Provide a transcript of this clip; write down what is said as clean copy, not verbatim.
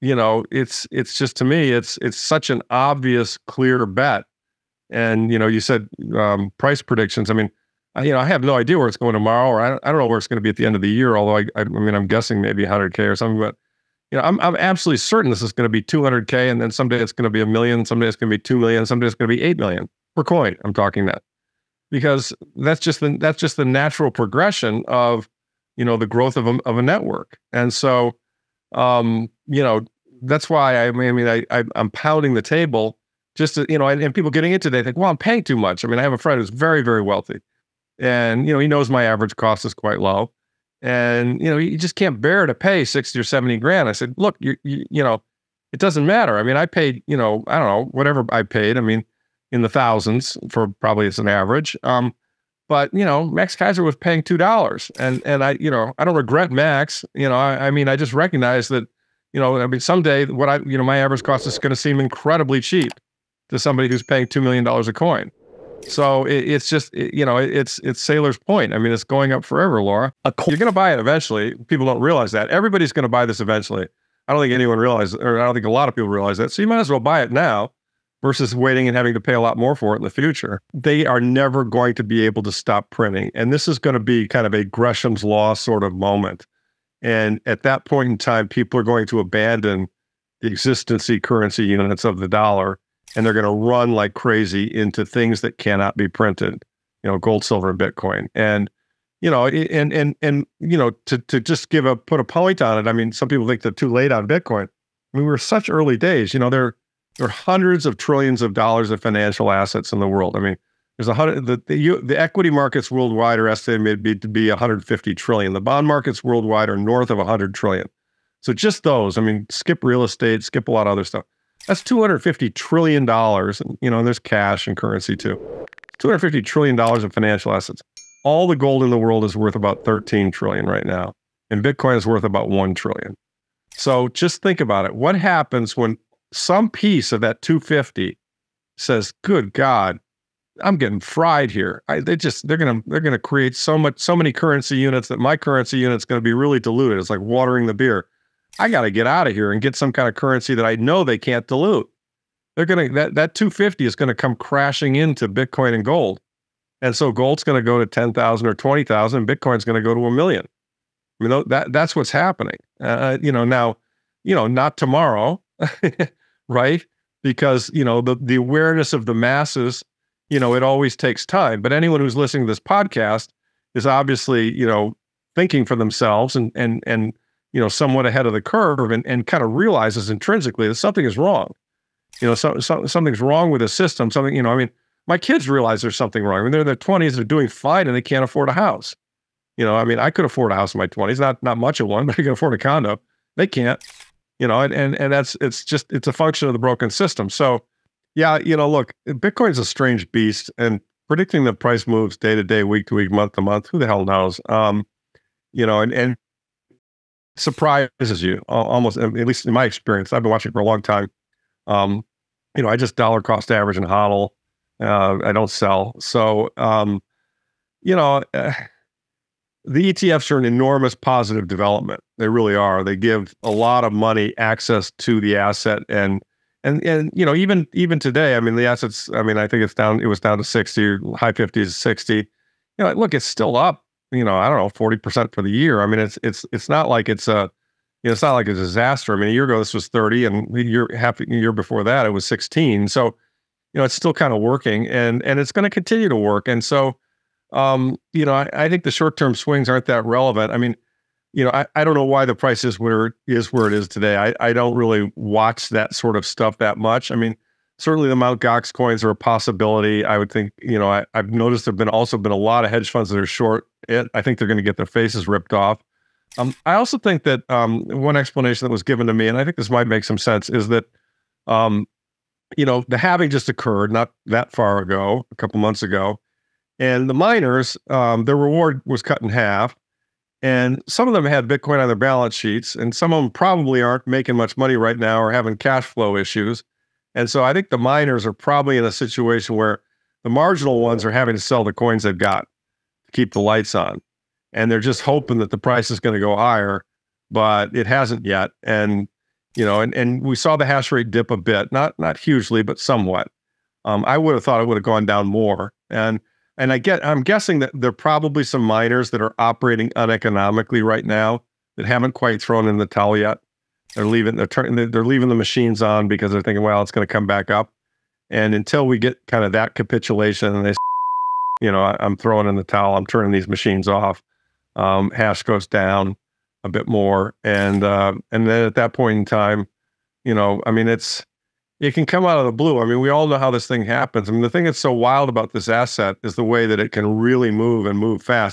it's just, to me, it's such an obvious, clear bet. And, you said price predictions. I mean, I have no idea where it's going tomorrow, or I don't know where it's going to be at the end of the year. Although I mean, I'm guessing maybe 100K or something, but I'm absolutely certain this is going to be 200K, and then someday it's going to be 1 million, someday it's going to be 2 million, someday it's going to be 8 million per coin. I'm talking that because that's just the natural progression of, the growth of a network. And so, that's why I'm pounding the table just to, and people getting into it, they think, well, I'm paying too much. I mean, I have a friend who's very, very wealthy, and, he knows my average cost is quite low. And, you just can't bear to pay 60 or 70 grand. I said, look, it doesn't matter. I mean, I paid, I don't know, whatever I paid. I mean, in the thousands for probably as an average. But, Max Kaiser was paying $2, and I don't regret Max. I just recognize that, someday my average cost is going to seem incredibly cheap to somebody who's paying $2 million a coin. So it's just, it's Sailor's point. I mean, it's going up forever, Laura. You're going to buy it eventually. People don't realize that. Everybody's going to buy this eventually. I don't think anyone realizes, or I don't think a lot of people realize that. So you might as well buy it now versus waiting and having to pay a lot more for it in the future. They are never going to be able to stop printing. And this is going to be kind of a Gresham's Law sort of moment. And at that point in time, people are going to abandon the existency currency units of the dollar, and they're going to run like crazy into things that cannot be printed, gold, silver, and Bitcoin. And, to just put a point on it. I mean, some people think they're too late on Bitcoin. I mean, we're such early days. There are hundreds of trillions of dollars of financial assets in the world. I mean, there's the equity markets worldwide are estimated to be 150 trillion. The bond markets worldwide are north of 100 trillion. So just those, I mean, skip real estate, skip a lot of other stuff. That's $250 trillion. And there's cash and currency too. $250 trillion of financial assets. All the gold in the world is worth about 13 trillion right now. And Bitcoin is worth about 1 trillion. So just think about it. What happens when some piece of that 250 says, good God, I'm getting fried here. They're gonna create so many currency units that my currency unit's gonna be really diluted. It's like watering the beer. I got to get out of here and get some kind of currency that I know they can't dilute. They're going to, that 250 is going to come crashing into Bitcoin and gold. And so gold's going to go to 10,000 or 20,000. Bitcoin's going to go to 1 million. I mean, that's what's happening. Now, not tomorrow, right? Because, the awareness of the masses, it always takes time. But anyone who's listening to this podcast is obviously, thinking for themselves and somewhat ahead of the curve and kind of realizes intrinsically that something is wrong. Something's wrong with the system. My kids realize there's something wrong. I mean, they're in their 20s, they're doing fine, and they can't afford a house. I could afford a house in my 20s, not much of one, but I can afford a condo. They can't, and it's a function of the broken system. So yeah, look, Bitcoin's a strange beast, and predicting the price moves day to day, week to week, month to month, who the hell knows? And surprises you almost, at least in my experience. I've been watching for a long time. I just dollar cost average and hodl. I don't sell. So, the ETFs are an enormous positive development. They really are. They give a lot of money access to the asset, and even today, I mean, the assets, I mean, I think it was down to 60, high 50s, 60. Look, it's still up. I don't know, 40% for the year. I mean, it's not like it's it's not like a disaster. I mean, a year ago this was 30, and a year before that it was 16. So, it's still kind of working, and it's going to continue to work. And so, I think the short-term swings aren't that relevant. I mean, I don't know why the price is where it is today. I don't really watch that sort of stuff that much. I mean, certainly the Mt. Gox coins are a possibility. I would think, I've noticed there've also been a lot of hedge funds that are short it. I think they're going to get their faces ripped off. I also think that one explanation that was given to me, and I think this might make some sense, is that, the halving just occurred not that far ago, a couple months ago, and the miners, their reward was cut in half, and some of them had Bitcoin on their balance sheets, and some of them probably aren't making much money right now or having cash flow issues. And so I think the miners are probably in a situation where the marginal ones are having to sell the coins they've got to keep the lights on. And they're just hoping that the price is going to go higher, but it hasn't yet. And, and we saw the hash rate dip a bit, not hugely, but somewhat. I would have thought it would have gone down more. And I'm guessing that there are probably some miners that are operating uneconomically right now that haven't quite thrown in the towel yet. They're leaving the machines on because they're thinking, well, it's going to come back up. And until we get kind of that capitulation and they, I'm throwing in the towel, I'm turning these machines off. Hash goes down a bit more. And then at that point in time, it can come out of the blue. I mean, we all know how this thing happens. I mean, the thing that's so wild about this asset is the way that it can really move and move fast.